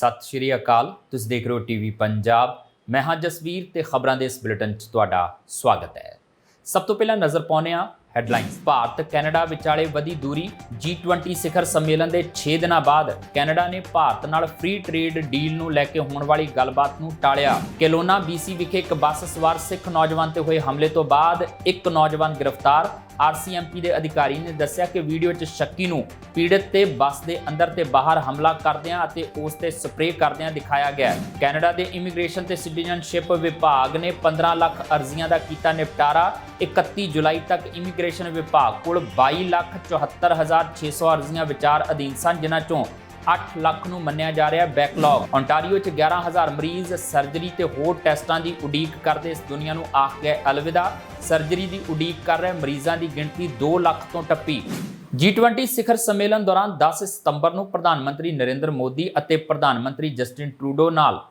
ਸਤਿ ਸ਼੍ਰੀ ਅਕਾਲ। ਤੁਸੀਂ ਦੇਖ ਰਹੇ ਹੋ ਟੀਵੀ ਪੰਜਾਬ। ਮੈਂ ਹਾਂ ਜਸਵੀਰ ਤੇ ਖਬਰਾਂ ਦੇ ਇਸ ਬੁਲੇਟਿਨ 'ਚ ਤੁਹਾਡਾ ਸਵਾਗਤ ਹੈ। ਸਭ ਤੋਂ ਪਹਿਲਾਂ ਨਜ਼ਰ ਪਾਉਂਦੇ ਹਾਂ ਹੈਡਲਾਈਨਸ। ਭਾਰਤ ਕੈਨੇਡਾ ਵਿਚਾਲੇ ਵਧੀ ਦੂਰੀ। G20 ਸਿਖਰ ਸੰਮੇਲਨ ਦੇ 6 ਦਿਨਾਂ ਬਾਅਦ ਕੈਨੇਡਾ ਨੇ ਭਾਰਤ ਨਾਲ ਫ੍ਰੀ ਟ੍ਰੇਡ ਡੀਲ ਨੂੰ ਲੈ ਕੇ ਹੋਣ ਵਾਲੀ ਗੱਲਬਾਤ ਨੂੰ ਟਾਲਿਆ। ਕੈਲੋਨਾ BC ਵਿਖੇ ਇੱਕ ਬੱਸ ਸਵਾਰ ਸਿੱਖ ਨੌਜਵਾਨ ਤੇ ਹੋਏ ਹਮਲੇ ਤੋਂ ਬਾਅਦ ਇੱਕ ਨੌਜਵਾਨ ਗ੍ਰਿਫਤਾਰ। RCMP ਦੇ ਅਧਿਕਾਰੀ ਨੇ ਦੱਸਿਆ ਕਿ ਵੀਡੀਓ 'ਚ ਸ਼ੱਕੀ ਨੂੰ ਪੀੜਤ ਤੇ ਬੱਸ ਦੇ ਅੰਦਰ ਤੇ ਬਾਹਰ ਹਮਲਾ ਕਰਦਿਆਂ ਅਤੇ ਉਸ ਤੇ ਸਪਰੇਅ ਕਰਦਿਆਂ ਦਿਖਾਇਆ ਗਿਆ। ਕੈਨੇਡਾ ਦੇ ਇਮੀਗ੍ਰੇਸ਼ਨ ਤੇ ਸਿਟੀਜ਼ਨਸ਼ਿਪ ਵਿਭਾਗ ਨੇ 15 ਲੱਖ ਅਰਜ਼ੀਆਂ ਦਾ ਕੀਤਾ ਨਿਪਟਾਰਾ। 31 ਜੁਲਾਈ ਤੱਕ ਇਮੀਗ੍ਰੇਸ਼ਨ ਵਿਭਾਗ ਕੋਲ 22,74,600 ਅਰਜ਼ੀਆਂ ਵਿਚਾਰ ਅਧੀਨ ਸਨ, ਜਿਨ੍ਹਾਂ ਚੋਂ 8 ਲੱਖ ਨੂੰ ਮੰਨਿਆ ਜਾ ਰਿਹਾ ਬੈਕਲੌਗ। ਓਨਟਾਰੀਓ 'ਚ 11,000 ਮਰੀਜ਼ ਸਰਜਰੀ ਤੇ ਹੋਰ ਟੈਸਟਾਂ ਦੀ ਉਡੀਕ ਕਰਦੇ ਇਸ ਦੁਨੀਆ ਨੂੰ ਆਖ ਗਏ ਅਲਵਿਦਾ। ਸਰਜਰੀ ਦੀ ਉਡੀਕ ਕਰ ਰਹੇ ਮਰੀਜ਼ਾਂ ਦੀ ਗਿਣਤੀ 2 ਲੱਖ ਤੋਂ ਟੱਪੀ। G20 ਸਿਖਰ ਸੰਮੇਲਨ ਦੌਰਾਨ 10 ਸਤੰਬਰ ਨੂੰ ਪ੍ਰਧਾਨ ਮੰਤਰੀ ਨਰਿੰਦਰ ਮੋਦੀ ਅਤੇ ਪ੍ਰਧਾਨ ਮੰਤਰੀ ਜਸਟਿਨ ਟਰੂਡੋ ਨਾਲ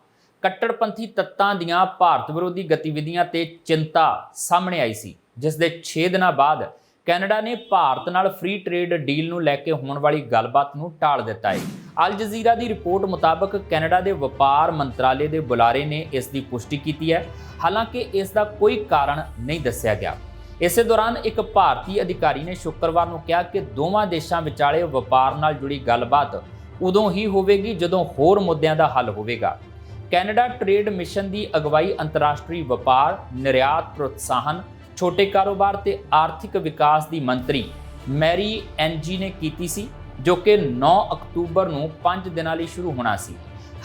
ਕੱਟੜਪੰਥੀ ਤੱਤਾਂ ਦੀਆਂ ਭਾਰਤ ਵਿਰੋਧੀ ਗਤੀਵਿਧੀਆਂ ਤੇ ਚਿੰਤਾ ਸਾਹਮਣੇ ਆਈ ਸੀ, ਜਿਸ ਦੇ 6 ਦਿਨਾਂ ਬਾਅਦ ਕੈਨੇਡਾ ਨੇ ਭਾਰਤ ਨਾਲ ਫ੍ਰੀ ਟ੍ਰੇਡ ਡੀਲ ਨੂੰ ਲੈ ਕੇ ਹੋਣ ਵਾਲੀ ਗੱਲਬਾਤ ਨੂੰ ਟਾਲ ਦਿੱਤਾ ਹੈ। ਅਲ ਜਜ਼ੀਰਾ ਦੀ ਰਿਪੋਰਟ ਮੁਤਾਬਕ ਕੈਨੇਡਾ ਦੇ ਵਪਾਰ ਮੰਤਰਾਲੇ ਦੇ ਬੁਲਾਰੇ ਨੇ ਇਸ ਦੀ ਪੁਸ਼ਟੀ ਕੀਤੀ ਹੈ, ਹਾਲਾਂਕਿ ਇਸ ਦਾ ਕੋਈ ਕਾਰਨ ਨਹੀਂ ਦੱਸਿਆ ਗਿਆ। ਇਸੇ ਦੌਰਾਨ ਇੱਕ ਭਾਰਤੀ ਅਧਿਕਾਰੀ ਨੇ ਸ਼ੁੱਕਰਵਾਰ ਨੂੰ ਕਿਹਾ ਕਿ ਦੋਵਾਂ ਦੇਸ਼ਾਂ ਵਿਚਾਲੇ ਵਪਾਰ ਨਾਲ ਜੁੜੀ ਗੱਲਬਾਤ ਉਦੋਂ ਹੀ ਹੋਵੇਗੀ ਜਦੋਂ ਹੋਰ ਮੁੱਦਿਆਂ ਦਾ ਹੱਲ ਹੋਵੇਗਾ। ਕੈਨੇਡਾ ਟ੍ਰੇਡ ਮਿਸ਼ਨ ਦੀ ਅਗਵਾਈ ਅੰਤਰਰਾਸ਼ਟਰੀ ਵਪਾਰ, ਨਿਰਯਾਤ ਪ੍ਰੋਤਸਾਹਨ, ਛੋਟੇ ਕਾਰੋਬਾਰ ਤੇ ਆਰਥਿਕ ਵਿਕਾਸ ਦੀ ਮੰਤਰੀ ਮੈਰੀ ਐਨਜੀ ਨੇ ਕੀਤੀ ਸੀ, ਜੋ ਕਿ 9 ਅਕਤੂਬਰ ਨੂੰ 5 ਦਿਨਾਂ ਲਈ ਸ਼ੁਰੂ ਹੋਣਾ ਸੀ।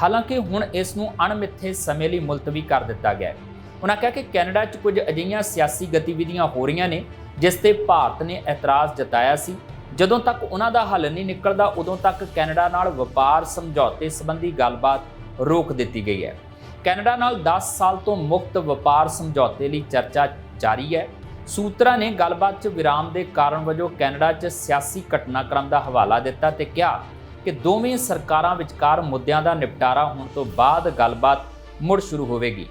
ਹਾਲਾਂਕਿ ਹੁਣ ਇਸ ਨੂੰ ਅਣਮਿੱਥੇ ਸਮੇਂ ਲਈ ਮੁਲਤਵੀ ਕਰ ਦਿੱਤਾ ਗਿਆ ਹੈ। ਉਹਨਾਂ ਕਿਹਾ ਕਿ ਕੈਨੇਡਾ 'ਚ ਕੁਝ ਅਜਿਹੀਆਂ ਸਿਆਸੀ ਗਤੀਵਿਧੀਆਂ ਹੋ ਰਹੀਆਂ ਨੇ ਜਿਸ ਤੇ ਭਾਰਤ ਨੇ ਇਤਰਾਜ਼ ਜਤਾਇਆ ਸੀ। ਜਦੋਂ ਤੱਕ ਉਹਨਾਂ ਦਾ ਹੱਲ ਨਹੀਂ ਨਿਕਲਦਾ, ਉਦੋਂ ਤੱਕ ਕੈਨੇਡਾ ਨਾਲ ਵਪਾਰ ਸਮਝੌਤੇ ਸੰਬੰਧੀ ਗੱਲਬਾਤ ਰੋਕ ਦਿੱਤੀ ਗਈ ਹੈ। ਕੈਨੇਡਾ ਨਾਲ 10 ਸਾਲ ਤੋਂ ਮੁਕਤ ਵਪਾਰ ਸਮਝੌਤੇ ਲਈ ਚਰਚਾ ਜਾਰੀ ਹੈ। ਸੂਤਰਾਂ ਨੇ ਗੱਲਬਾਤ 'ਚ ਵਿਰਾਮ ਦੇ ਕਾਰਨ ਵਜੋਂ ਕੈਨੇਡਾ 'ਚ ਸਿਆਸੀ ਘਟਨਾਕ੍ਰਮ ਦਾ ਹਵਾਲਾ ਦਿੱਤਾ ਤੇ ਕਿਹਾ ਕਿ ਦੋਵੇਂ ਸਰਕਾਰਾਂ ਵਿਚਕਾਰ ਮੁੱਦਿਆਂ ਦਾ ਨਿਪਟਾਰਾ ਹੋਣ ਤੋਂ ਬਾਅਦ ਗੱਲਬਾਤ ਮੁੜ ਸ਼ੁਰੂ ਹੋਵੇਗੀ।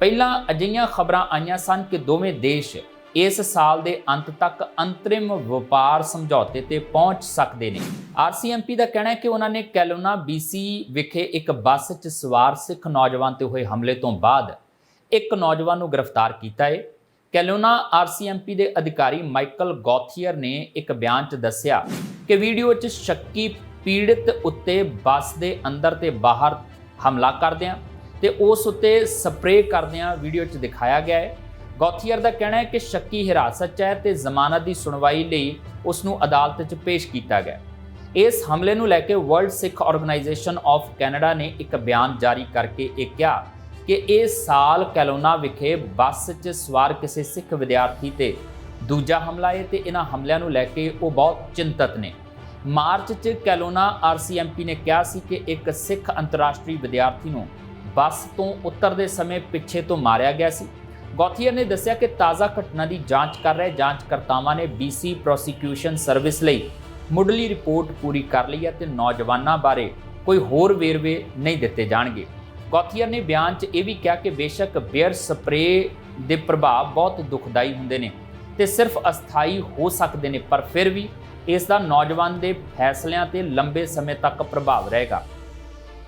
ਪਹਿਲਾਂ ਅਜਿਹੀਆਂ ਖਬਰਾਂ ਆਈਆਂ ਸਨ ਕਿ ਦੋਵੇਂ ਦੇਸ਼ ਇਸ ਸਾਲ ਦੇ ਅੰਤ ਤੱਕ ਅੰਤਰਿਮ ਵਪਾਰ ਸਮਝੌਤੇ ਤੇ ਪਹੁੰਚ ਸਕਦੇ ਨੇ। RCMP ਦਾ ਕਹਿਣਾ ਹੈ ਕਿ ਉਹਨਾਂ ਨੇ ਕੈਲੋਨਾ BC ਵਿਖੇ ਇੱਕ ਬੱਸ 'ਚ ਸਵਾਰ ਸਿੱਖ ਨੌਜਵਾਨ ਤੇ ਹੋਏ ਹਮਲੇ ਤੋਂ ਬਾਅਦ ਇੱਕ ਨੌਜਵਾਨ ਨੂੰ ਗ੍ਰਿਫਤਾਰ ਕੀਤਾ ਹੈ। ਕੈਲੋਨਾ RCMP ਦੇ ਅਧਿਕਾਰੀ ਮਾਈਕਲ ਗੌਥੀਅਰ ਨੇ ਇੱਕ ਬਿਆਨ 'ਚ ਦੱਸਿਆ ਕਿ ਵੀਡੀਓ 'ਚ ਸ਼ੱਕੀ ਪੀੜਤ ਉੱਤੇ ਬੱਸ ਦੇ ਅੰਦਰ ਤੇ ਬਾਹਰ ਹਮਲਾ ਕਰਦਿਆਂ ਤੇ ਉਸ ਉੱਤੇ ਸਪਰੇਅ ਕਰਦਿਆਂ ਵੀਡੀਓ 'ਚ ਦਿਖਾਇਆ ਗਿਆ ਹੈ। ਗੌਥੀਅਰ ਦਾ ਕਹਿਣਾ ਹੈ ਕਿ ਸ਼ੱਕੀ ਹਿਰਾਸਤ 'ਚ ਹੈ ਤੇ ਜ਼ਮਾਨਤ ਦੀ ਸੁਣਵਾਈ ਲਈ ਉਸ ਨੂੰ ਅਦਾਲਤ 'ਚ ਪੇਸ਼ ਕੀਤਾ ਗਿਆ। ਇਸ ਹਮਲੇ ਨੂੰ ਲੈ ਕੇ world Sikh organisation of Canada ਨੇ ਇੱਕ ਬਿਆਨ ਜਾਰੀ ਕਰਕੇ ਇਹ ਕਿਹਾ ਕਿ ਇਹ ਸਾਲ ਕੈਲੋਨਾ ਵਿਖੇ ਬੱਸ 'ਚ ਸਵਾਰ ਕਿਸੇ ਸਿੱਖ ਵਿਦਿਆਰਥੀ ਤੇ ਦੂਜਾ ਹਮਲਾ ਹੈ ਤੇ ਇਹਨਾਂ ਹਮਲਿਆਂ ਨੂੰ ਲੈ ਕੇ ਉਹ ਬਹੁਤ ਚਿੰਤਤ ਨੇ। ਮਾਰਚ 'ਚ ਕੈਲੋਨਾ RCMP ਨੇ ਕਿਹਾ ਸੀ ਕਿ ਇੱਕ ਸਿੱਖ ਅੰਤਰਰਾਸ਼ਟਰੀ ਵਿਦਿਆਰਥੀ ਨੂੰ ਬੱਸ ਤੋਂ ਉਤਰਦੇ ਸਮੇਂ ਪਿੱਛੇ ਤੋਂ ਮਾਰਿਆ ਗਿਆ ਸੀ। ਗੌਥੀਅਰ ਨੇ ਦੱਸਿਆ ਕਿ ਤਾਜ਼ਾ ਘਟਨਾ ਦੀ ਜਾਂਚ ਕਰ ਰਹੇ ਜਾਂਚਕਰਤਾਵਾਂ ਨੇ BC ਪ੍ਰੋਸੀਕਿਊਸ਼ਨ ਸਰਵਿਸ ਲਈ ਮੁੱਢਲੀ ਰਿਪੋਰਟ ਪੂਰੀ ਕਰ ਲਈ ਹੈ ਤੇ ਨੌਜਵਾਨਾਂ ਬਾਰੇ ਕੋਈ ਹੋਰ ਵੇਰਵੇ ਨਹੀਂ ਦਿੱਤੇ ਜਾਣਗੇ। ਗੌਥੀਅਰ ਨੇ ਬਿਆਨ 'ਚ ਇਹ ਵੀ ਕਿਹਾ ਕਿ ਬੇਸ਼ੱਕ ਬੇਅਰ ਸਪਰੇਅ ਦੇ ਪ੍ਰਭਾਵ ਬਹੁਤ ਦੁਖਦਾਈ ਹੁੰਦੇ ਨੇ ਤੇ ਸਿਰਫ ਅਸਥਾਈ ਹੋ ਸਕਦੇ ਨੇ, ਪਰ ਫਿਰ ਵੀ ਇਸ ਦਾ ਨੌਜਵਾਨ ਦੇ ਫੈਸਲਿਆਂ ਤੇ ਲੰਬੇ ਸਮੇਂ ਤੱਕ ਪ੍ਰਭਾਵ ਰਹੇਗਾ।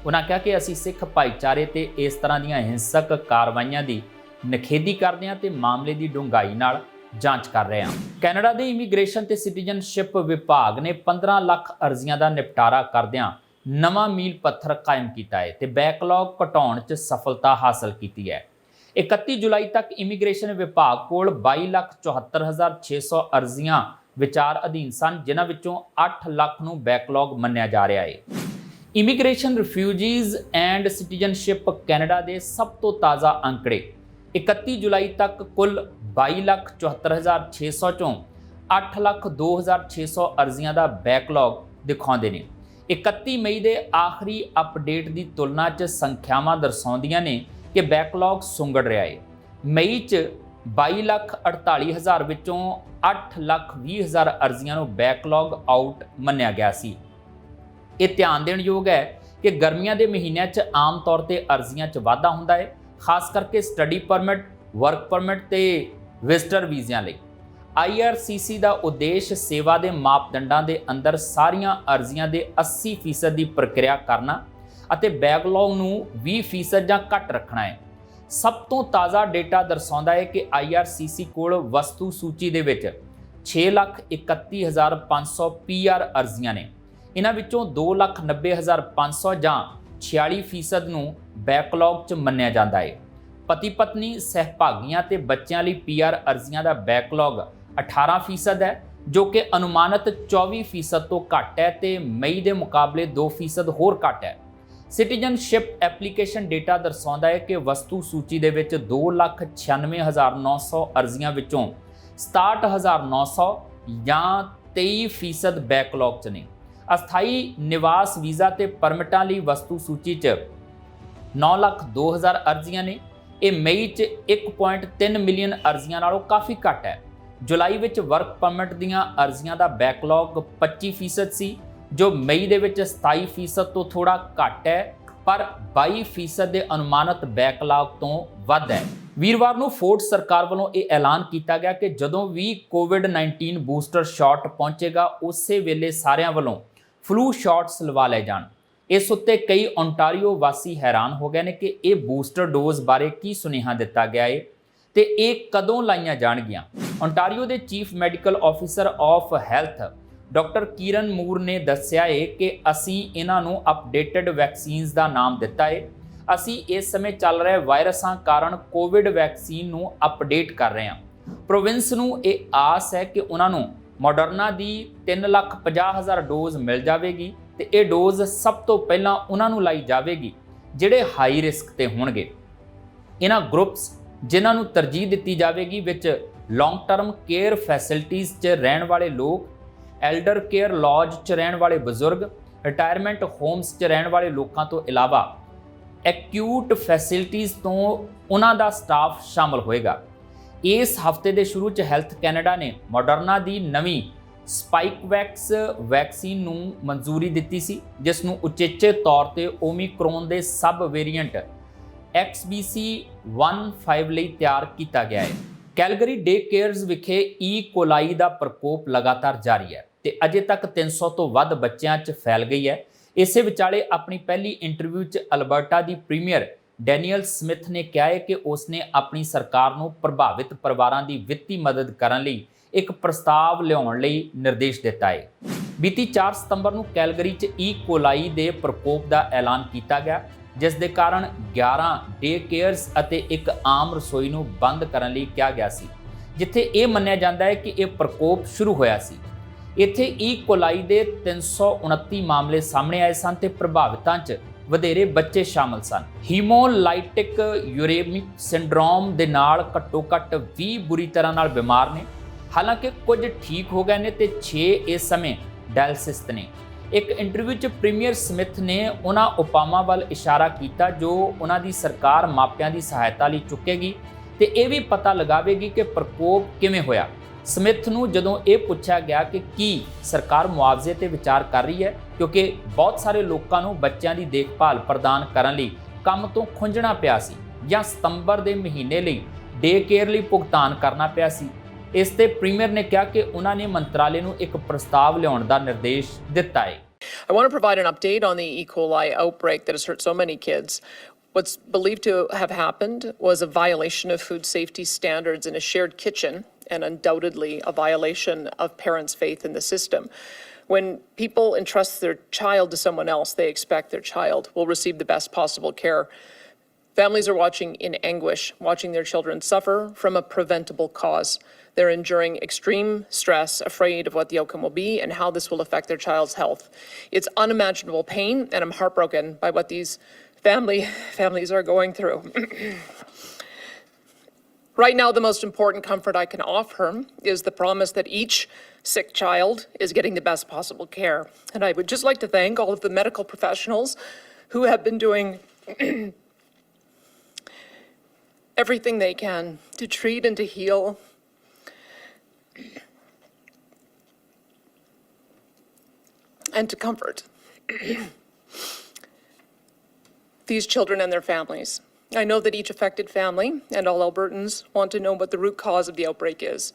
ਉਹਨਾਂ ਕਿਹਾ ਕਿ ਅਸੀਂ ਸਿੱਖ ਭਾਈਚਾਰੇ ਤੇ ਇਸ ਤਰ੍ਹਾਂ ਦੀਆਂ ਹਿੰਸਕ ਕਾਰਵਾਈਆਂ ਦੀ ਨਿਖੇਧੀ ਕਰਦੇ ਹਾਂ ਤੇ ਮਾਮਲੇ ਦੀ ਡੂੰਘਾਈ ਨਾਲ ਜਾਂਚ ਕਰ ਰਹੇ ਹਾਂ। ਕੈਨੇਡਾ ਦੇ ਇਮੀਗ੍ਰੇਸ਼ਨ ਤੇ ਸਿਟੀਜ਼ਨਸ਼ਿਪ ਵਿਭਾਗ ਨੇ 15 ਲੱਖ ਅਰਜ਼ੀਆਂ ਦਾ ਨਿਪਟਾਰਾ ਕਰਦਿਆਂ ਨਵਾਂ ਮੀਲ ਪੱਥਰ ਕਾਇਮ ਕੀਤਾ ਹੈ ਤੇ ਬੈਕਲੌਗ ਘਟਾਉਣ 'ਚ ਸਫਲਤਾ ਹਾਸਲ ਕੀਤੀ ਹੈ। 31 ਜੁਲਾਈ ਤੱਕ ਇਮੀਗ੍ਰੇਸ਼ਨ ਵਿਭਾਗ ਕੋਲ 22,74,600 ਅਰਜ਼ੀਆਂ ਵਿਚਾਰ ਅਧੀਨ ਸਨ, ਜਿਨ੍ਹਾਂ ਵਿੱਚੋਂ 8 ਲੱਖ ਨੂੰ ਬੈਕਲੌਗ ਮੰਨਿਆ ਜਾ ਰਿਹਾ ਹੈ। Immigration refugees and citizenship Canada ਦੇ ਸਭ ਤੋਂ ਤਾਜ਼ਾ ਅੰਕੜੇ 31 ਜੁਲਾਈ ਤੱਕ ਕੁੱਲ 22,74,600 ਚੋਂ 8,02,600 ਅਰਜ਼ੀਆਂ ਦਾ ਬੈਕਲੌਗ ਦਿਖਾਉਂਦੇ ਨੇ। 31 ਮਈ ਦੇ ਆਖਰੀ ਅਪਡੇਟ ਦੀ ਤੁਲਨਾ 'ਚ ਸੰਖਿਆਵਾਂ ਦਰਸਾਉਂਦੀਆਂ ਨੇ ਕਿ ਬੈਕਲੌਗ ਸੁੰਗੜ ਰਿਹਾ ਹੈ। ਮਈ 'ਚ 22,48,000 ਵਿੱਚੋਂ 8,20,000 ਅਰਜ਼ੀਆਂ ਨੂੰ ਬੈਕਲੌਗ ਆਊਟ ਮੰਨਿਆ ਗਿਆ ਸੀ। ਇਹ ਧਿਆਨ ਦੇਣ ਯੋਗ ਹੈ ਕਿ ਗਰਮੀਆਂ ਦੇ ਮਹੀਨਿਆਂ 'ਚ ਆਮ ਤੌਰ ਤੇ ਅਰਜ਼ੀਆਂ 'ਚ ਵਾਧਾ ਹੁੰਦਾ ਹੈ, ਖਾਸ ਕਰਕੇ ਸਟੱਡੀ ਪਰਮਿਟ, ਵਰਕ ਪਰਮਿਟ ਤੇ ਵਿਜ਼ਟਰ ਵੀਜ਼ਿਆਂ ਲਈ। IRCC ਦਾ ਉਦੇਸ਼ ਸੇਵਾ ਦੇ ਮਾਪਦੰਡਾਂ ਦੇ ਅੰਦਰ ਸਾਰੀਆਂ ਅਰਜ਼ੀਆਂ ਦੇ 80% ਦੀ ਪ੍ਰਕਿਰਿਆ ਕਰਨਾ ਅਤੇ ਬੈਕਲੌਗ ਨੂੰ 20% ਜਾਂ ਘੱਟ ਰੱਖਣਾ ਹੈ। ਸਭ ਤੋਂ ਤਾਜ਼ਾ ਡੇਟਾ ਦਰਸਾਉਂਦਾ ਹੈ ਕਿ IRCC ਕੋਲ ਵਸਤੂ ਸੂਚੀ ਦੇ ਵਿੱਚ 6,31,500 PR ਅਰਜ਼ੀਆਂ ਨੇ। ਇਹਨਾਂ ਵਿੱਚੋਂ 2,90,500 ਜਾਂ 46% ਨੂੰ ਬੈਕਲੌਗ 'ਚ ਮੰਨਿਆ ਜਾਂਦਾ ਹੈ। ਪਤੀ ਪਤਨੀ, ਸਹਿਭਾਗੀਆਂ ਤੇ ਬੱਚਿਆਂ ਲਈ PR ਅਰਜ਼ੀਆਂ ਦਾ ਬੈਕਲੌਗ 18% ਹੈ, ਜੋ ਕਿ ਅਨੁਮਾਨਿਤ 24% ਤੋਂ ਘੱਟ ਹੈ ਤੇ ਮਈ ਦੇ ਮੁਕਾਬਲੇ 2% ਹੋਰ ਘੱਟ ਹੈ। ਸਿਟੀਜ਼ਨਸ਼ਿਪ ਐਪਲੀਕੇਸ਼ਨ ਡੇਟਾ ਦਰਸਾਉਂਦਾ ਹੈ ਕਿ ਵਸਤੂ ਸੂਚੀ ਦੇ ਵਿੱਚ 2,96,900 ਅਰਜ਼ੀਆਂ ਵਿੱਚੋਂ 67,900 ਜਾਂ 23% ਬੈਕਲੌਗ 'ਚ ਨੇ। ਅਸਥਾਈ ਨਿਵਾਸ ਵੀਜ਼ਾ ਤੇ ਪਰਮਿਟਾਂ ਲਈ ਵਸਤੂ ਸੂਚੀ 'ਚ 9,02,000 ਅਰਜ਼ੀਆਂ ਨੇ। ਇਹ ਮਈ 'ਚ 1.3 ਮਿਲੀਅਨ ਅਰਜ਼ੀਆਂ ਨਾਲੋਂ ਕਾਫੀ ਘੱਟ ਹੈ। ਜੁਲਾਈ ਵਿੱਚ ਵਰਕ ਪਰਮਿਟ ਦੀਆਂ ਅਰਜ਼ੀਆਂ ਦਾ ਬੈਕਲੌਗ 25% ਸੀ, ਜੋ ਮਈ ਦੇ ਵਿੱਚ 27% ਤੋਂ ਥੋੜਾ ਘੱਟ ਹੈ, ਪਰ 22% ਦੇ ਅਨੁਮਾਨਿਤ ਬੈਕਲੌਗ ਤੋਂ ਵੱਧ ਹੈ। ਵੀਰਵਾਰ ਨੂੰ ਫੋਰਡ ਸਰਕਾਰ ਵੱਲੋਂ ਇਹ ਐਲਾਨ ਕੀਤਾ ਗਿਆ ਕਿ ਜਦੋਂ ਵੀ COVID-19 ਬੂਸਟਰ ਸ਼ਾਟ ਪਹੁੰਚੇਗਾ, ਉਸੇ ਵੇਲੇ ਸਾਰਿਆਂ ਵੱਲੋਂ ਫਲੂ ਸ਼ਾਟਸ ਲਵਾ ਲਏ ਜਾਣ। ਇਸ ਉੱਤੇ ਕਈ ਓਨਟਾਰੀਓ ਵਾਸੀ ਹੈਰਾਨ ਹੋ ਗਏ ਨੇ ਕਿ ਇਹ ਬੂਸਟਰ ਡੋਜ਼ ਬਾਰੇ ਕੀ ਸੁਨੇਹਾ ਦਿੱਤਾ ਗਿਆ ਹੈ ਤੇ ਇਹ ਕਦੋਂ ਲਾਈਆਂ ਜਾਣਗੀਆਂ। ਓਨਟਾਰੀਓ ਦੇ chief medical officer of health doctor Kieran Moore ਨੇ ਦੱਸਿਆ ਹੈ ਕਿ ਅਸੀਂ ਇਹਨਾਂ ਨੂੰ ਅਪਡੇਟਡ ਵੈਕਸੀਨਸ ਦਾ ਨਾਮ ਦਿੱਤਾ ਹੈ। ਅਸੀਂ ਇਸ ਸਮੇਂ ਚੱਲ ਰਹੇ ਵਾਇਰਸਾਂ ਕਾਰਨ ਕੋਵਿਡ ਵੈਕਸੀਨ ਨੂੰ ਅਪਡੇਟ ਕਰ ਰਹੇ ਹਾਂ। ਪ੍ਰੋਵਿੰਸ ਨੂੰ ਇਹ ਆਸ ਹੈ ਕਿ ਉਹਨਾਂ ਨੂੰ ਮੋਡਰਨਾ ਦੀ 3,50,000 ਡੋਜ਼ ਮਿਲ ਜਾਵੇਗੀ ਤੇ ਇਹ ਡੋਜ਼ ਸਭ ਤੋਂ ਪਹਿਲਾਂ ਉਹਨਾਂ ਨੂੰ ਲਾਈ ਜਾਵੇਗੀ ਜਿਹੜੇ ਹਾਈ ਰਿਸਕ ਤੇ ਹੋਣਗੇ। ਇਹਨਾਂ ਗਰੁੱਪਸ ਜਿਨ੍ਹਾਂ ਨੂੰ ਤਰਜੀਹ ਦਿੱਤੀ ਜਾਵੇਗੀ ਵਿੱਚ ਲੌਂਗ ਟਰਮ ਕੇਅਰ ਫੈਸਿਲਿਟੀਜ਼ 'ਚ ਰਹਿਣ ਵਾਲੇ ਲੋਕ, ਐਲਡਰ ਕੇਅਰ ਲੌਜ 'ਚ ਰਹਿਣ ਵਾਲੇ ਬਜ਼ੁਰਗ, ਰਿਟਾਇਰਮੈਂਟ ਹੋਮਸ 'ਚ ਰਹਿਣ ਵਾਲੇ ਲੋਕਾਂ ਤੋਂ ਇਲਾਵਾ ਐਕਿਊਟ ਫੈਸਿਲਿਟੀਜ਼ ਤੋਂ ਉਹਨਾਂ ਦਾ ਸਟਾਫ ਸ਼ਾਮਲ ਹੋਏਗਾ। ਇਸ ਹਫਤੇ ਦੇ ਸ਼ੁਰੂ 'ਚ ਹੈਲਥ ਕੈਨੇਡਾ ਨੇ ਮੋਡਰਨਾ ਦੀ ਨਵੀਂ ਸਪਾਈਕਵੈਕਸ ਵੈਕਸੀਨ ਨੂੰ ਮਨਜ਼ੂਰੀ ਦਿੱਤੀ ਸੀ, ਜਿਸ ਨੂੰ ਉਚੇਚੇ ਤੌਰ ਤੇ ਓਮਿਕਰੋਨ ਦੇ ਸਬ ਵੇਰੀਐਂਟ XBC.1.5 ਲਈ ਤਿਆਰ ਕੀਤਾ ਗਿਆ ਹੈ। ਕੈਲਗਰੀ ਡੇ ਕੇਅਰਜ਼ ਵਿਖੇ ਕੋਲਾਈ ਦਾ ਪ੍ਰਕੋਪ ਲਗਾਤਾਰ ਜਾਰੀ ਹੈ ਤੇ ਅਜੇ ਤੱਕ 300 ਤੋਂ ਵੱਧ ਬੱਚਿਆਂ 'ਚ ਫੈਲ ਗਈ ਹੈ। ਇਸੇ ਵਿਚਾਲੇ ਆਪਣੀ ਪਹਿਲੀ ਇੰਟਰਵਿਊ 'ਚ ਅਲਬਰਟਾ ਦੀ ਪ੍ਰੀਮੀਅਰ ਡੈਨੀਅਲ ਸਮਿਥ ਨੇ ਕਿਹਾ ਹੈ ਕਿ ਉਸਨੇ ਆਪਣੀ ਸਰਕਾਰ ਨੂੰ ਪ੍ਰਭਾਵਿਤ ਪਰਿਵਾਰਾਂ ਦੀ ਵਿੱਤੀ ਮਦਦ ਕਰਨ ਲਈ ਇੱਕ ਪ੍ਰਸਤਾਵ ਲਿਆਉਣ ਲਈ ਨਿਰਦੇਸ਼ ਦਿੱਤਾ ਹੈ। ਬੀਤੀ 4 ਸਤੰਬਰ ਨੂੰ ਕੈਲਗਰੀ 'ਚ ਕੋਲਾਈ ਦੇ ਪ੍ਰਕੋਪ ਦਾ ਐਲਾਨ ਕੀਤਾ ਗਿਆ, ਜਿਸ ਦੇ ਕਾਰਨ 11 ਡੇ ਕੇਅਰਸ ਅਤੇ ਇੱਕ ਆਮ ਰਸੋਈ ਨੂੰ ਬੰਦ ਕਰਨ ਲਈ ਕਿਹਾ ਗਿਆ ਸੀ, ਜਿੱਥੇ ਇਹ ਮੰਨਿਆ ਜਾਂਦਾ ਹੈ ਕਿ ਇਹ ਪ੍ਰਕੋਪ ਸ਼ੁਰੂ ਹੋਇਆ ਸੀ। ਇੱਥੇ ਕੋਲਾਈ ਦੇ 329 ਮਾਮਲੇ ਸਾਹਮਣੇ ਆਏ ਸਨ ਤੇ ਪ੍ਰਭਾਵਿਤਾਂ 'ਚ ਵਧੇਰੇ ਬੱਚੇ ਸ਼ਾਮਲ ਸਨ। ਹੀਮੋਲਾਈਟਿਕ ਯੂਰੇਮਿਕ ਸਿੰਡਰੋਮ ਦੇ ਨਾਲ ਘੱਟੋ-ਘੱਟ 20 ਬੁਰੀ ਤਰ੍ਹਾਂ ਨਾਲ ਬਿਮਾਰ ਨੇ। ਹਾਲਾਂਕਿ ਕੁਝ ਠੀਕ ਹੋ ਗਏ ਨੇ ਤੇ 6 ਇਸ ਸਮੇਂ ਡਾਇਲਸਿਸ ਤੇ ਨੇ। ਇੱਕ ਇੰਟਰਵਿਊ 'ਚ ਪ੍ਰੀਮੀਅਰ ਸਮਿਥ ਨੇ ਉਹਨਾਂ ਉਪਾਵਾਂ ਵੱਲ ਇਸ਼ਾਰਾ ਕੀਤਾ ਜੋ ਉਹਨਾਂ ਦੀ ਸਰਕਾਰ ਮਾਪਿਆਂ ਦੀ ਸਹਾਇਤਾ ਲਈ ਚੁੱਕੇਗੀ ਤੇ ਇਹ ਵੀ ਪਤਾ ਲਗਾਵੇਗੀ ਕਿ ਪ੍ਰਕੋਪ ਕਿਵੇਂ ਹੋਇਆ। ਸਮਿਥ ਨੂੰ ਜਦੋਂ ਇਹ ਪੁੱਛਿਆ ਗਿਆ ਕਿ ਕੀ ਸਰਕਾਰ ਮੁਆਵਜ਼ੇ ਤੇ ਵਿਚਾਰ ਕਰ ਰਹੀ ਹੈ, ਕਿਉਂਕਿ ਬਹੁਤ ਸਾਰੇ ਲੋਕਾਂ ਨੂੰ ਬੱਚਿਆਂ ਦੀ ਦੇਖਭਾਲ ਪ੍ਰਦਾਨ ਕਰਨ ਲਈ ਕੰਮ ਤੋਂ ਖੁੰਝਣਾ ਪਿਆ ਸੀ ਜਾਂ ਸਤੰਬਰ ਦੇ ਮਹੀਨੇ ਲਈ ਡੇ ਕੇਅਰ ਲਈ ਭੁਗਤਾਨ ਕਰਨਾ ਪਿਆ ਸੀ, ਇਸ ਤੇ ਪ੍ਰੀਮੀਅਰ ਨੇ ਕਿਹਾ ਕਿ ਉਹਨਾਂ ਨੇ ਮੰਤਰਾਲੇ ਨੂੰ ਇੱਕ ਪ੍ਰਸਤਾਵ ਲਿਆਉਣ ਦਾ ਨਿਰਦੇਸ਼ ਦਿੱਤਾ ਹੈ। I want to provide an update on the E. coli outbreak that has hurt so many kids. What's believed to have happened was a violation of food safety standards in a shared kitchen and undoubtedly a violation of parents' faith in the system. When people entrust their child to someone else, they expect their child will receive the best possible care. Families are watching in anguish, watching their children suffer from a preventable cause. They're enduring extreme stress, afraid of what the outcome will be and how this will affect their child's health. It's unimaginable pain, and I'm heartbroken by what these families are going through. Right now, the most important comfort I can offer is the promise that each sick child is getting the best possible care. And I would just like to thank all of the medical professionals who have been doing everything they can to treat and to heal and to comfort these children and their families. I know that each affected family and all Albertans want to know what the root cause of the outbreak is.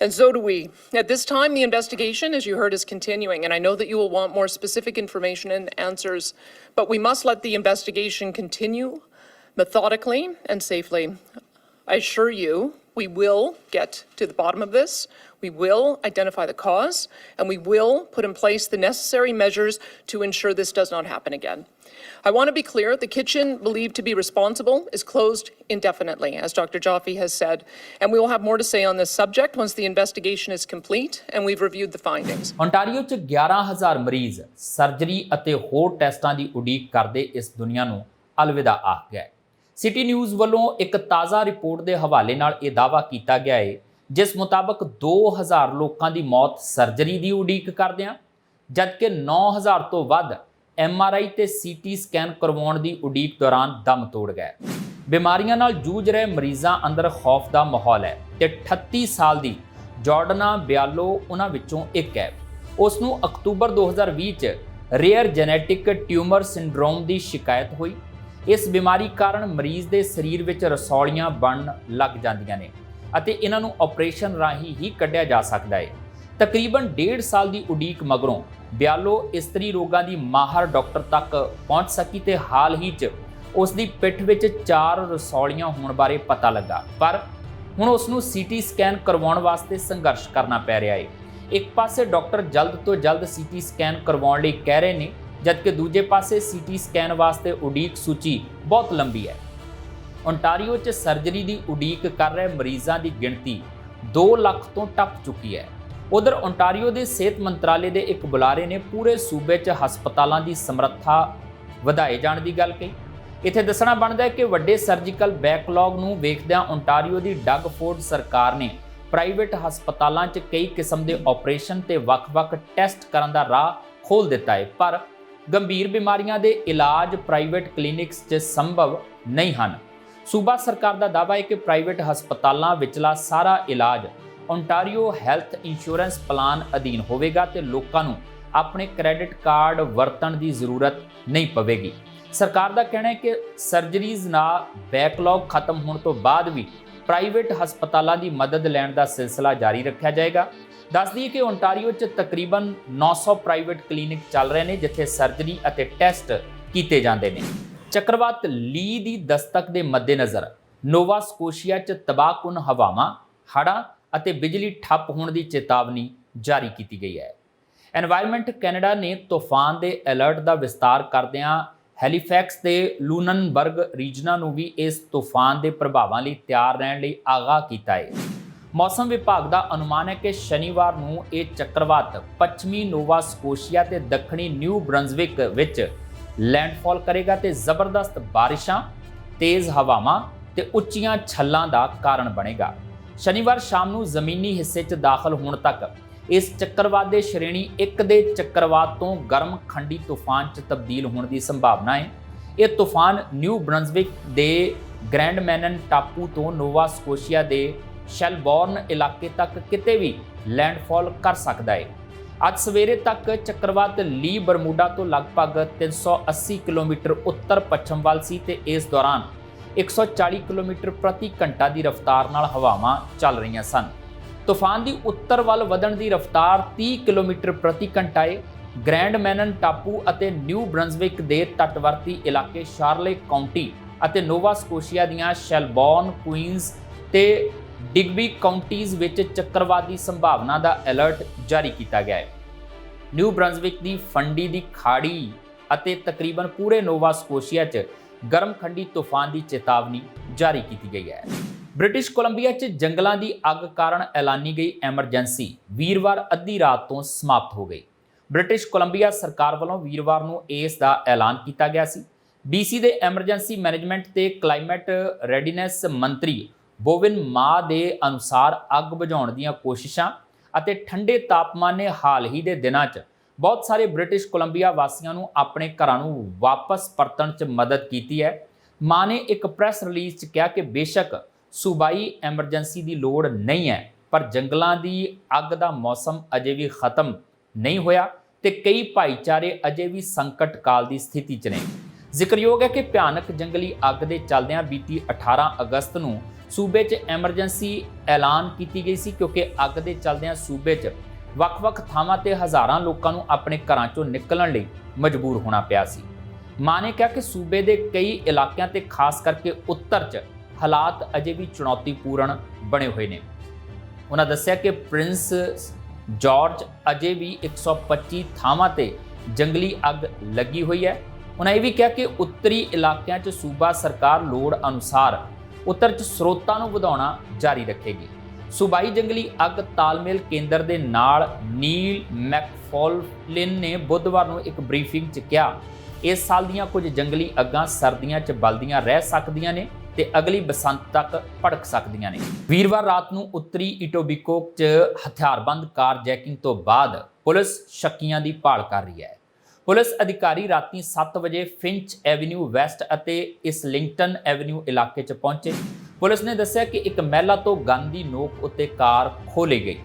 And so do we. At this time, the investigation, as you heard, is continuing, and I know that you will want more specific information and answers, but we must let the investigation continue methodically and safely. I assure you, we will get to the bottom of this. We will identify the cause, and we will put in place the necessary measures to ensure this does not happen again. I want to be clear, the kitchen believed to be responsible is closed indefinitely, as Dr. Jaffe has said, and we will have more to say on this subject once the investigation is complete and we've reviewed the findings. Ontario 'ਚ 11,000 ਮਰੀਜ਼ surgery ਅਤੇ ਹੋਰ ਟੈਸਟਾਂ ਦੀ ਉਡੀਕ ਕਰਦੇ ਇਸ ਦੁਨੀਆ ਨੂੰ ਅਲਵਿਦਾ ਆਖ ਗਏ। ਸਿਟੀ ਨਿਊਜ਼ ਵੱਲੋਂ ਇੱਕ ਤਾਜ਼ਾ ਰਿਪੋਰਟ ਦੇ ਹਵਾਲੇ ਨਾਲ ਇਹ ਦਾਅਵਾ ਕੀਤਾ ਗਿਆ ਹੈ, ਜਿਸ ਮੁਤਾਬਕ 2,000 ਲੋਕਾਂ ਦੀ ਮੌਤ ਸਰਜਰੀ ਦੀ ਉਡੀਕ ਕਰਦਿਆਂ, ਜਦਕਿ 9,000 ਤੋਂ ਵੱਧ MRI ਤੇ CT ਸਕੈਨ ਕਰਵਾਉਣ ਦੀ ਉਡੀਕ ਦੌਰਾਨ ਦਮ ਤੋੜ ਗਏ। ਬਿਮਾਰੀਆਂ ਨਾਲ ਜੂਝ ਰਹੇ ਮਰੀਜ਼ਾਂ ਅੰਦਰ ਖੌਫ ਦਾ ਮਾਹੌਲ ਹੈ ਤੇ 38 ਸਾਲ ਦੀ ਜਾਰਡਨਾ ਬਿਆਲੋ ਉਹਨਾਂ ਵਿੱਚੋਂ ਇੱਕ ਹੈ। ਉਸ ਨੂੰ ਅਕਤੂਬਰ 2020 'ਚ ਰੇਅਰ ਜੈਨੇਟਿਕ ਟਿਊਮਰ ਸਿੰਡਰੋਮ ਦੀ ਸ਼ਿਕਾਇਤ ਹੋਈ। ਇਸ ਬਿਮਾਰੀ ਕਾਰਨ ਮਰੀਜ਼ ਦੇ ਸਰੀਰ ਵਿੱਚ ਰਸੌਲੀਆਂ ਬਣਨ ਲੱਗ ਜਾਂਦੀਆਂ ਨੇ ਅਤੇ ਇਹਨਾਂ ਨੂੰ ਆਪਰੇਸ਼ਨ ਰਾਹੀਂ ਹੀ ਕੱਢਿਆ ਜਾ ਸਕਦਾ ਹੈ। ਤਕਰੀਬਨ 1.5 ਸਾਲ ਦੀ ਉਡੀਕ ਮਗਰੋਂ ਬਿਆਲੋ ਇਸਤਰੀ ਰੋਗਾਂ ਦੀ ਮਾਹਰ ਡਾਕਟਰ ਤੱਕ ਪਹੁੰਚ ਸਕੀ ਤੇ ਹਾਲ ਹੀ 'ਚ ਉਸ ਦੀ ਪਿੱਠ ਵਿੱਚ 4 ਰਸੌਲੀਆਂ ਹੋਣ ਬਾਰੇ ਪਤਾ ਲੱਗਾ, ਪਰ ਹੁਣ ਉਸ ਨੂੰ CT ਸਕੈਨ ਕਰਵਾਉਣ ਵਾਸਤੇ ਸੰਘਰਸ਼ ਕਰਨਾ ਪੈ ਰਿਹਾ ਹੈ। ਇੱਕ ਪਾਸੇ ਡਾਕਟਰ ਜਲਦ ਤੋਂ ਜਲਦ CT ਸਕੈਨ ਕਰਵਾਉਣ ਲਈ ਕਹਿ ਰਹੇ ਨੇ, ਜਦਕਿ ਦੂਜੇ ਪਾਸੇ CT ਸਕੈਨ ਵਾਸਤੇ ਉਡੀਕ ਸੂਚੀ ਬਹੁਤ ਲੰਬੀ ਹੈ। ਓਨਟਾਰੀਓ 'ਚ ਸਰਜਰੀ ਦੀ ਉਡੀਕ ਕਰ ਰਹੇ ਮਰੀਜ਼ਾਂ ਦੀ ਗਿਣਤੀ 2 ਲੱਖ ਤੋਂ ਟੱਪ ਚੁੱਕੀ ਹੈ। ਉਧਰ ਓਨਟਾਰੀਓ ਦੇ ਸਿਹਤ ਮੰਤਰਾਲੇ ਦੇ ਇੱਕ ਬੁਲਾਰੇ ਨੇ ਪੂਰੇ ਸੂਬੇ 'ਚ ਹਸਪਤਾਲਾਂ ਦੀ ਸਮਰੱਥਾ ਵਧਾਏ ਜਾਣ ਦੀ ਗੱਲ ਕਹੀ। ਇੱਥੇ ਦੱਸਣਾ ਬਣਦਾ ਹੈ ਕਿ ਵੱਡੇ ਸਰਜੀਕਲ ਬੈਕਲੌਗ ਨੂੰ ਵੇਖਦਿਆਂ ਓਨਟਾਰੀਓ ਦੀ ਡਗ ਫੋਰਡ ਸਰਕਾਰ ਨੇ ਪ੍ਰਾਈਵੇਟ ਹਸਪਤਾਲਾਂ 'ਚ ਕਈ ਕਿਸਮ ਦੇ ਆਪਰੇਸ਼ਨ ਤੇ ਵੱਖ-ਵੱਖ ਟੈਸਟ ਕਰਨ ਦਾ ਰਾਹ ਖੋਲ੍ਹ ਦਿੱਤਾ ਹੈ, ਪਰ ਗੰਭੀਰ ਬਿਮਾਰੀਆਂ ਦੇ ਇਲਾਜ ਪ੍ਰਾਈਵੇਟ ਕਲੀਨਿਕਸ 'ਚ ਸੰਭਵ ਨਹੀਂ ਹਨ। ਸੂਬਾ ਸਰਕਾਰ ਦਾ ਦਾਅਵਾ ਹੈ ਕਿ ਪ੍ਰਾਈਵੇਟ ਹਸਪਤਾਲਾਂ ਵਿਚਲਾ ਸਾਰਾ ਇਲਾਜ ਓਨਟਾਰੀਓ ਹੈਲਥ ਇੰਸ਼ੋਰੈਂਸ ਪਲਾਨ ਅਧੀਨ ਹੋਵੇਗਾ ਤੇ ਲੋਕਾਂ ਨੂੰ ਆਪਣੇ ਕ੍ਰੈਡਿਟ ਕਾਰਡ ਵਰਤਣ ਦੀ ਜ਼ਰੂਰਤ ਨਹੀਂ ਪਵੇਗੀ। ਸਰਕਾਰ ਦਾ ਕਹਿਣਾ ਹੈ ਕਿ ਸਰਜਰੀਜ਼ ਨਾਲ ਬੈਕਲੌਗ ਖਤਮ ਹੋਣ ਤੋਂ ਬਾਅਦ ਵੀ ਪ੍ਰਾਈਵੇਟ ਹਸਪਤਾਲਾਂ ਦੀ ਮਦਦ ਲੈਣ ਦਾ ਸਿਲਸਿਲਾ ਜਾਰੀ ਰੱਖਿਆ ਜਾਏਗਾ। ਦੱਸ ਦਈਏ ਕਿ ਓਨਟਾਰੀਓ 'ਚ ਤਕਰੀਬਨ 900 ਪ੍ਰਾਈਵੇਟ ਕਲੀਨਿਕ ਚੱਲ ਰਹੇ ਨੇ ਜਿੱਥੇ ਸਰਜਰੀ ਅਤੇ ਟੈਸਟ ਕੀਤੇ ਜਾਂਦੇ ਨੇ। ਚੱਕਰਵਾਤ ਲੀ ਦੀ ਦਸਤਕ ਦੇ ਮੱਦੇਨਜ਼ਰ ਨੋਵਾ ਸਕੋਸ਼ੀਆ 'ਚ ਤਬਾਹਕੁਨ ਹਵਾਵਾਂ, ਹੜ੍ਹਾਂ ਅਤੇ ਬਿਜਲੀ ਠੱਪ ਹੋਣ ਦੀ ਚੇਤਾਵਨੀ ਜਾਰੀ ਕੀਤੀ ਗਈ ਹੈ। ਐਨਵਾਇਰਨਮੈਂਟ ਕੈਨੇਡਾ ਨੇ ਤੂਫਾਨ ਦੇ ਅਲਰਟ ਦਾ ਵਿਸਤਾਰ ਕਰਦਿਆਂ ਹੈਲੀਫੈਕਸ ਤੇ ਲੂਨਨਬਰਗ ਰੀਜਨਾਂ ਨੂੰ ਵੀ ਇਸ ਤੂਫਾਨ ਦੇ ਪ੍ਰਭਾਵਾਂ ਲਈ ਤਿਆਰ ਰਹਿਣ ਲਈ ਆਗਾਹ ਕੀਤਾ ਹੈ। ਮੌਸਮ ਵਿਭਾਗ ਦਾ ਅਨੁਮਾਨ ਹੈ ਕਿ ਸ਼ਨੀਵਾਰ ਨੂੰ ਇਹ ਚੱਕਰਵਾਤ ਪੱਛਮੀ ਨੋਵਾ ਸਕੋਸ਼ੀਆ ਤੇ ਦੱਖਣੀ ਨਿਊ ਬ੍ਰੰਜ਼ਵਿਕ ਵਿੱਚ ਲੈਂਡਫਾਲ ਕਰੇਗਾ ਤੇ ਜ਼ਬਰਦਸਤ ਬਾਰਿਸ਼ਾਂ, ਤੇਜ਼ ਹਵਾਵਾਂ ਤੇ ਉੱਚੀਆਂ ਛੱਲਾਂ ਦਾ ਕਾਰਨ ਬਣੇਗਾ। ਸ਼ਨੀਵਾਰ ਸ਼ਾਮ ਨੂੰ ਜ਼ਮੀਨੀ ਹਿੱਸੇ 'ਚ ਦਾਖਲ ਹੋਣ ਤੱਕ ਇਸ ਚੱਕਰਵਾਤ ਦੇ ਸ਼੍ਰੇਣੀ 1 ਦੇ ਚੱਕਰਵਾਤ ਤੋਂ ਗਰਮ ਖੰਡੀ ਤੂਫਾਨ 'ਚ ਤਬਦੀਲ ਹੋਣ ਦੀ ਸੰਭਾਵਨਾ ਹੈ। ਇਹ ਤੂਫਾਨ ਨਿਊ ਬ੍ਰੰਜ਼ਵਿਕ ਦੇ ਗ੍ਰੈਂਡ ਮੈਨਨ ਟਾਪੂ ਤੋਂ ਨੋਵਾ ਸਕੋਸ਼ੀਆ ਦੇ ਸ਼ੈਲਬੌਰਨ ਇਲਾਕੇ ਤੱਕ ਕਿਤੇ ਵੀ ਲੈਂਡਫਾਲ ਕਰ ਸਕਦਾ ਹੈ। ਅੱਜ ਸਵੇਰੇ ਤੱਕ ਚੱਕਰਵਾਤ ਲੀ ਬਰਮੂਡਾ ਤੋਂ ਲਗਭਗ 380 ਕਿਲੋਮੀਟਰ ਉੱਤਰ ਪੱਛਮ ਵੱਲ ਸੀ ਤੇ ਇਸ ਦੌਰਾਨ 140 ਕਿਲੋਮੀਟਰ ਪ੍ਰਤੀ ਘੰਟਾ ਦੀ ਰਫ਼ਤਾਰ ਨਾਲ ਹਵਾਵਾਂ ਚੱਲ ਰਹੀਆਂ ਸਨ। ਤੂਫਾਨ ਦੀ ਉੱਤਰ ਵੱਲ ਵਧਣ ਦੀ ਰਫ਼ਤਾਰ 30 ਕਿਲੋਮੀਟਰ ਪ੍ਰਤੀ ਘੰਟਾ ਹੈ। ਗ੍ਰੈਂਡ ਮੈਨਨ ਟਾਪੂ ਅਤੇ ਨਿਊ ਬ੍ਰੰਜ਼ਵਿਕ ਦੇ ਤੱਟਵਰਤੀ ਇਲਾਕੇ ਸ਼ਾਰਲੇ ਕਾਉਂਟੀ ਅਤੇ ਨੋਵਾ ਸਕੋਸ਼ੀਆ ਦੀਆਂ ਸ਼ੈਲਬੌਰਨ, ਕੁਈਨਜ਼ ਤੇ ਡਿਗਬੀ ਕਾਉਂਟੀਜ਼ ਵਿੱਚ ਚੱਕਰਵਾਤ ਦੀ ਸੰਭਾਵਨਾ ਦਾ ਅਲਰਟ ਜਾਰੀ ਕੀਤਾ ਗਿਆ ਹੈ। ਨਿਊ ਬ੍ਰੰਜ਼ਵਿਕ ਦੀ ਫੰਡੀ ਦੀ ਖਾੜੀ ਅਤੇ ਤਕਰੀਬਨ ਪੂਰੇ ਨੋਵਾ ਸਕੋਸ਼ੀਆ 'ਚ ਗਰਮ ਖੰਡੀ ਤੂਫਾਨ ਦੀ ਚੇਤਾਵਨੀ ਜਾਰੀ ਕੀਤੀ ਗਈ ਹੈ। ਬ੍ਰਿਟਿਸ਼ ਕੋਲੰਬੀਆ 'ਚ ਜੰਗਲਾਂ ਦੀ ਅੱਗ ਕਾਰਨ ਐਲਾਨੀ ਗਈ ਐਮਰਜੈਂਸੀ ਵੀਰਵਾਰ ਅੱਧੀ ਰਾਤ ਤੋਂ ਸਮਾਪਤ ਹੋ ਗਈ। ਬ੍ਰਿਟਿਸ਼ ਕੋਲੰਬੀਆ ਸਰਕਾਰ ਵੱਲੋਂ ਵੀਰਵਾਰ ਨੂੰ ਇਸ ਦਾ ਐਲਾਨ ਕੀਤਾ ਗਿਆ ਸੀ। BC ਦੇ ਐਮਰਜੈਂਸੀ ਮੈਨੇਜਮੈਂਟ ਤੇ ਕਲਾਈਮੇਟ ਰੈਡੀਨੈਸ ਮੰਤਰੀ ਬੋਵਿਨ ਮਾ ਦੇ ਅਨੁਸਾਰ ਅੱਗ ਬੁਝਾਉਣ ਦੀਆਂ ਕੋਸ਼ਿਸ਼ਾਂ ਅਤੇ ਠੰਡੇ ਤਾਪਮਾਨ ਨੇ ਹਾਲ ਹੀ ਦੇ ਦਿਨਾਂ 'ਚ ਬਹੁਤ ਸਾਰੇ ਬ੍ਰਿਟਿਸ਼ ਕੋਲੰਬੀਆ ਵਾਸੀਆਂ ਨੂੰ ਆਪਣੇ ਘਰਾਂ ਨੂੰ ਵਾਪਸ ਪਰਤਣ 'ਚ ਮਦਦ ਕੀਤੀ ਹੈ। ਮਾਂ ਨੇ ਇੱਕ ਪ੍ਰੈਸ ਰਿਲੀਜ਼ 'ਚ ਕਿਹਾ ਕਿ ਬੇਸ਼ੱਕ ਸੂਬਾਈ ਐਮਰਜੈਂਸੀ ਦੀ ਲੋੜ ਨਹੀਂ ਹੈ, ਪਰ ਜੰਗਲਾਂ ਦੀ ਅੱਗ ਦਾ ਮੌਸਮ ਅਜੇ ਵੀ ਖਤਮ ਨਹੀਂ ਹੋਇਆ ਤੇ ਕਈ ਭਾਈਚਾਰੇ ਅਜੇ ਵੀ ਸੰਕਟ ਕਾਲ ਦੀ ਸਥਿਤੀ 'ਚ ਨੇ। ਜ਼ਿਕਰਯੋਗ ਹੈ ਕਿ ਭਿਆਨਕ ਜੰਗਲੀ ਅੱਗ ਦੇ ਚੱਲਦਿਆਂ ਬੀਤੀ 18 ਅਗਸਤ ਨੂੰ ਸੂਬੇ 'ਚ ਐਮਰਜੈਂਸੀ ਐਲਾਨ ਕੀਤੀ ਗਈ ਸੀ ਕਿਉਂਕਿ ਅੱਗ ਦੇ ਚੱਲਦਿਆਂ ਸੂਬੇ 'ਚ ਵੱਖ-ਵੱਖ ਥਾਵਾਂ ਤੇ ਹਜ਼ਾਰਾਂ ਲੋਕਾਂ ਨੂੰ ਆਪਣੇ ਘਰਾਂ 'ਚੋਂ ਨਿਕਲਣ ਲਈ ਮਜਬੂਰ ਹੋਣਾ ਪਿਆ ਸੀ। ਮਾਂ ਨੇ ਕਿਹਾ ਕਿ ਸੂਬੇ ਦੇ ਕਈ ਇਲਾਕਿਆਂ ਤੇ ਖਾਸ ਕਰਕੇ ਉੱਤਰ 'ਚ ਹਾਲਾਤ ਅਜੇ ਵੀ ਚੁਣੌਤੀਪੂਰਨ ਬਣੇ ਹੋਏ ਨੇ। ਉਹਨਾਂ ਦੱਸਿਆ ਕਿ ਪ੍ਰਿੰਸ ਜਾਰਜ ਅਜੇ ਵੀ 125 ਥਾਵਾਂ ਤੇ ਜੰਗਲੀ ਅੱਗ ਲੱਗੀ ਹੋਈ ਹੈ। ਉਹਨਾਂ ਇਹ ਵੀ ਕਿਹਾ ਕਿ ਉੱਤਰੀ ਇਲਾਕਿਆਂ 'ਚ ਸੂਬਾ ਸਰਕਾਰ ਲੋੜ ਅਨੁਸਾਰ ਉੱਤਰ 'ਚ ਸਰੋਤਾਂ ਨੂੰ ਵਧਾਉਣਾ ਜਾਰੀ ਰੱਖੇਗੀ। ਸੂਬਾਈ ਜੰਗਲੀ ਅੱਗ ਤਾਲਮੇਲ ਕੇਂਦਰ ਦੇ ਨਾਲ ਨੀਲ ਮੈਕਫੌਲਿਨ ਨੇ ਬੁੱਧਵਾਰ ਨੂੰ ਇੱਕ ਬਰੀਫਿੰਗ 'ਚ ਕਿਹਾ ਇਸ ਸਾਲ ਦੀਆਂ ਕੁਝ ਜੰਗਲੀ ਅੱਗਾਂ ਸਰਦੀਆਂ 'ਚ ਬਲਦੀਆਂ ਰਹਿ ਸਕਦੀਆਂ ਨੇ ਤੇ ਅਗਲੀ ਬਸੰਤ ਤੱਕ ਭੜਕ ਸਕਦੀਆਂ ਨੇ। ਵੀਰਵਾਰ ਰਾਤ ਨੂੰ ਉੱਤਰੀ ਇਟੋਬੀਕੋਕ 'ਚ ਹਥਿਆਰਬੰਦ ਕਾਰ ਜੈਕਿੰਗ ਤੋਂ ਬਾਅਦ ਪੁਲਿਸ ਸ਼ੱਕੀਆਂ ਦੀ ਭਾਲ ਕਰ ਰਹੀ ਹੈ। ਪੁਲਿਸ ਅਧਿਕਾਰੀ ਰਾਤੀ 7 ਵਜੇ ਫਿੰਚ ਐਵਨਿਊ ਵੈਸਟ ਅਤੇ ਇਸਲਿੰਗਟਨ ਐਵਨਿਊ ਇਲਾਕੇ 'ਚ ਪਹੁੰਚੇ। ਪੁਲਿਸ ਨੇ ਦੱਸਿਆ ਕਿ ਇੱਕ ਮਹਿਲਾ ਤੋਂ ਗਨ ਦੀ ਨੋਕ ਉੱਤੇ ਕਾਰ ਖੋਲੀ ਗਈ।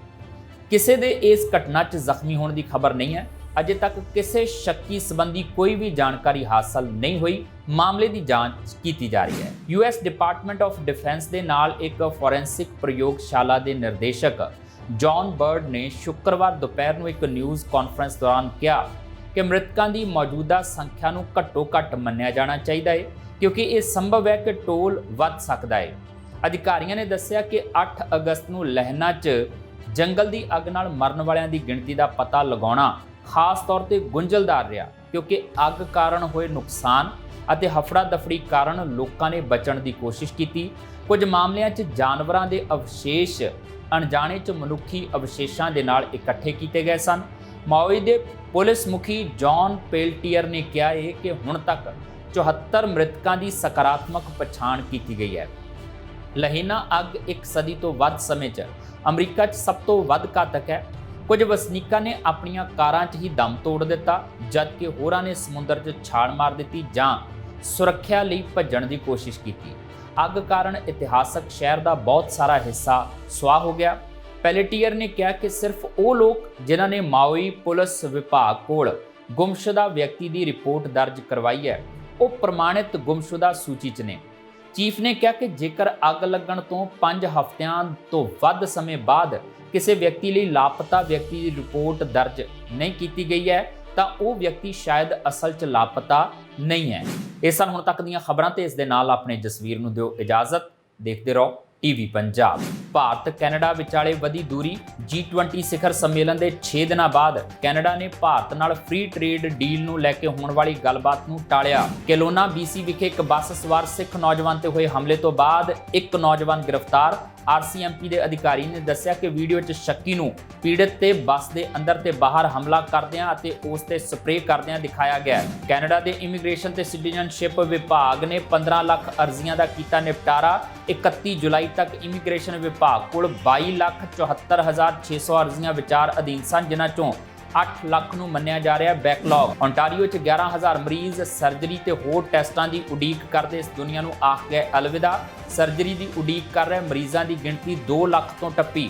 ਕਿਸੇ ਦੇ ਇਸ ਘਟਨਾ 'ਚ ਜ਼ਖਮੀ ਹੋਣ ਦੀ ਖਬਰ ਨਹੀਂ ਹੈ। ਅਜੇ ਤੱਕ ਕਿਸੇ ਸ਼ੱਕੀ ਸੰਬੰਧੀ ਕੋਈ ਵੀ ਜਾਣਕਾਰੀ ਹਾਸਲ ਨਹੀਂ ਹੋਈ। ਮਾਮਲੇ ਦੀ ਜਾਂਚ ਕੀਤੀ ਜਾ ਰਹੀ ਹੈ। ਯੂਐਸ ਡਿਪਾਰਟਮੈਂਟ ਆਫ ਡਿਫੈਂਸ ਦੇ ਨਾਲ ਇੱਕ ਫੋਰੈਂਸਿਕ ਪ੍ਰਯੋਗਸ਼ਾਲਾ ਦੇ ਨਿਰਦੇਸ਼ਕ ਜੌਨ ਬਰਡ ਨੇ ਸ਼ੁੱਕਰਵਾਰ ਦੁਪਹਿਰ ਨੂੰ ਇੱਕ ਨਿਊਜ਼ ਕਾਨਫਰੰਸ ਦੌਰਾਨ ਕਿਹਾ ਕਿ ਮ੍ਰਿਤਕਾਂ ਦੀ ਮੌਜੂਦਾ ਸੰਖਿਆ ਨੂੰ ਘੱਟੋ-ਘੱਟ ਮੰਨਿਆ ਜਾਣਾ ਚਾਹੀਦਾ ਹੈ ਕਿਉਂਕਿ ਇਹ ਸੰਭਵ ਹੈ ਕਿ ਟੋਲ ਵੱਧ ਸਕਦਾ ਹੈ। ਅਧਿਕਾਰੀਆਂ ਨੇ ਦੱਸਿਆ ਕਿ 8 ਅਗਸਤ ਨੂੰ ਲਹਿਣਾ 'ਚ ਜੰਗਲ ਦੀ ਅੱਗ ਨਾਲ ਮਰਨ ਵਾਲਿਆਂ ਦੀ ਗਿਣਤੀ ਦਾ ਪਤਾ ਲਗਾਉਣਾ ਖਾਸ ਤੌਰ ਤੇ ਗੁੰਝਲਦਾਰ ਰਿਹਾ ਕਿਉਂਕਿ ਅੱਗ ਕਾਰਨ ਹੋਏ ਨੁਕਸਾਨ ਅਤੇ ਹਫੜਾ-ਦਫੜੀ ਕਾਰਨ ਲੋਕਾਂ ਨੇ ਬਚਣ ਦੀ ਕੋਸ਼ਿਸ਼ ਕੀਤੀ। ਕੁਝ ਮਾਮਲਿਆਂ 'ਚ ਜਾਨਵਰਾਂ ਦੇ ਅਵਸ਼ੇਸ਼ ਅਣਜਾਣੇ 'ਚ ਮਨੁੱਖੀ ਅਵਸ਼ੇਸ਼ਾਂ ਦੇ ਨਾਲ ਇਕੱਠੇ ਕੀਤੇ ਗਏ ਸਨ। ਮਾਓਈ ਦੇ ਪੁਲਿਸ ਮੁਖੀ ਜੌਨ ਪੇਲਟੀਅਰ ਨੇ ਕਿਹਾ ਹੈ ਕਿ ਹੁਣ ਤੱਕ 74 ਮ੍ਰਿਤਕਾਂ ਦੀ ਸਕਾਰਾਤਮਕ ਪਛਾਣ ਕੀਤੀ ਗਈ ਹੈ। ਲਹਿਣਾ ਅੱਗ ਇੱਕ ਸਦੀ ਤੋਂ ਵੱਧ ਸਮੇਂ 'ਚ ਅਮਰੀਕਾ 'ਚ ਸਭ ਤੋਂ ਵੱਧ ਘਾਤਕ ਹੈ। ਕੁਝ ਵਸਨੀਕਾਂ ਨੇ ਆਪਣੀਆਂ ਕਾਰਾਂ 'ਚ ਹੀ ਦਮ ਤੋੜ ਦਿੱਤਾ ਜਦਕਿ ਹੋਰਾਂ ਨੇ ਸਮੁੰਦਰ 'ਚ ਛਾਲ ਮਾਰ ਦਿੱਤੀ ਜਾਂ ਸੁਰੱਖਿਆ ਲਈ ਭੱਜਣ ਦੀ ਕੋਸ਼ਿਸ਼ ਕੀਤੀ। ਅੱਗ ਕਾਰਨ ਇਤਿਹਾਸਕ ਸ਼ਹਿਰ ਦਾ ਬਹੁਤ ਸਾਰਾ ਹਿੱਸਾ ਸੁਆਹ ਹੋ ਗਿਆ। ਪੈਲੇਟੀਅਰ ਨੇ ਕਿਹਾ ਕਿ ਸਿਰਫ ਉਹ ਲੋਕ ਜਿਨ੍ਹਾਂ ਨੇ ਮਾਓਈ ਪੁਲਿਸ ਵਿਭਾਗ ਕੋਲ ਗੁੰਮਸ਼ੁਦਾ ਵਿਅਕਤੀ ਦੀ ਰਿਪੋਰਟ ਦਰਜ ਕਰਵਾਈ ਹੈ ਉਹ ਪ੍ਰਮਾਣਿਤ ਗੁੰਮਸ਼ੁਦਾ ਸੂਚੀ 'ਚ ਨੇ। ਚੀਫ ਨੇ ਕਿਹਾ ਕਿ ਜੇਕਰ ਅੱਗ ਲੱਗਣ ਤੋਂ 5 ਹਫ਼ਤਿਆਂ ਤੋਂ ਵੱਧ ਸਮੇਂ ਬਾਅਦ ਕਿਸੇ ਵਿਅਕਤੀ ਲਈ ਲਾਪਤਾ ਵਿਅਕਤੀ ਦੀ ਰਿਪੋਰਟ ਦਰਜ ਨਹੀਂ ਕੀਤੀ ਗਈ ਹੈ ਤਾਂ ਉਹ ਵਿਅਕਤੀ ਸ਼ਾਇਦ ਅਸਲ 'ਚ ਲਾਪਤਾ ਨਹੀਂ ਹੈ। ਇਹ ਸਨ ਹੁਣ ਤੱਕ ਦੀਆਂ ਖਬਰਾਂ ਤੇ ਇਸ ਦੇ ਨਾਲ ਆਪਣੇ ਜਸਵੀਰ ਨੂੰ ਦਿਓ ਇਜਾਜ਼ਤ। ਦੇਖਦੇ ਰਹੋ ਟੀਵੀ ਪੰਜਾਬ। ਭਾਰਤ ਕੈਨੇਡਾ ਵਿਚਾਲੇ ਵਧੀ ਦੂਰੀ। G20 ਸਿਖਰ ਸੰਮੇਲਨ ਦੇ 6 ਦਿਨਾਂ ਬਾਅਦ ਕੈਨੇਡਾ ਨੇ ਭਾਰਤ ਨਾਲ ਫ੍ਰੀ ਟ੍ਰੇਡ ਡੀਲ ਨੂੰ ਲੈ ਕੇ ਹੋਣ ਵਾਲੀ ਗੱਲਬਾਤ ਨੂੰ ਟਾਲਿਆ। ਕੈਲੋਨਾ BC ਵਿਖੇ ਇੱਕ ਬੱਸ ਸਵਾਰ ਸਿੱਖ ਨੌਜਵਾਨ ਤੇ ਹੋਏ ਹਮਲੇ ਤੋਂ ਬਾਅਦ ਇੱਕ ਨੌਜਵਾਨ ਗ੍ਰਿਫਤਾਰ। RCMP ਦੇ ਅਧਿਕਾਰੀ ਨੇ ਦੱਸਿਆ ਕਿ ਵੀਡੀਓ 'ਚ ਸ਼ੱਕੀ ਨੂੰ ਪੀੜਤ ਤੇ ਬੱਸ ਦੇ ਅੰਦਰ ਤੇ ਬਾਹਰ ਹਮਲਾ ਕਰਦਿਆਂ ਅਤੇ ਉਸ ਤੇ ਸਪਰੇਅ ਕਰਦਿਆਂ ਦਿਖਾਇਆ ਗਿਆ। ਕੈਨੇਡਾ ਦੇ ਇਮੀਗ੍ਰੇਸ਼ਨ ਤੇ ਸਿਟੀਜ਼ਨਸ਼ਿਪ ਵਿਭਾਗ ਨੇ 15 ਲੱਖ ਅਰਜ਼ੀਆਂ ਦਾ ਕੀਤਾ ਨਿਪਟਾਰਾ। 31 ਜੁਲਾਈ ਤੱਕ ਇਮੀਗ੍ਰੇਸ਼ਨ ਵਿਭਾਗ ਕੋਲ 22,74,600 ਅਰਜ਼ੀਆਂ ਵਿਚਾਰ ਅਧੀਨ ਸਨ ਜਿਨ੍ਹਾਂ ਚੋਂ 8 ਲੱਖ ਨੂੰ ਮੰਨਿਆ ਜਾ ਰਿਹਾ ਬੈਕਲੌਗ। ਓਨਟਾਰੀਓ 'ਚ 11,000 ਮਰੀਜ਼ ਸਰਜਰੀ ਤੇ ਹੋਰ ਟੈਸਟਾਂ ਦੀ ਉਡੀਕ ਕਰਦੇ ਇਸ ਦੁਨੀਆ ਨੂੰ ਆਖ ਗਏ ਅਲਵਿਦਾ। ਸਰਜਰੀ ਦੀ ਉਡੀਕ ਕਰ ਰਹੇ ਮਰੀਜ਼ਾਂ ਦੀ ਗਿਣਤੀ 2 ਲੱਖ ਤੋਂ ਟੱਪੀ।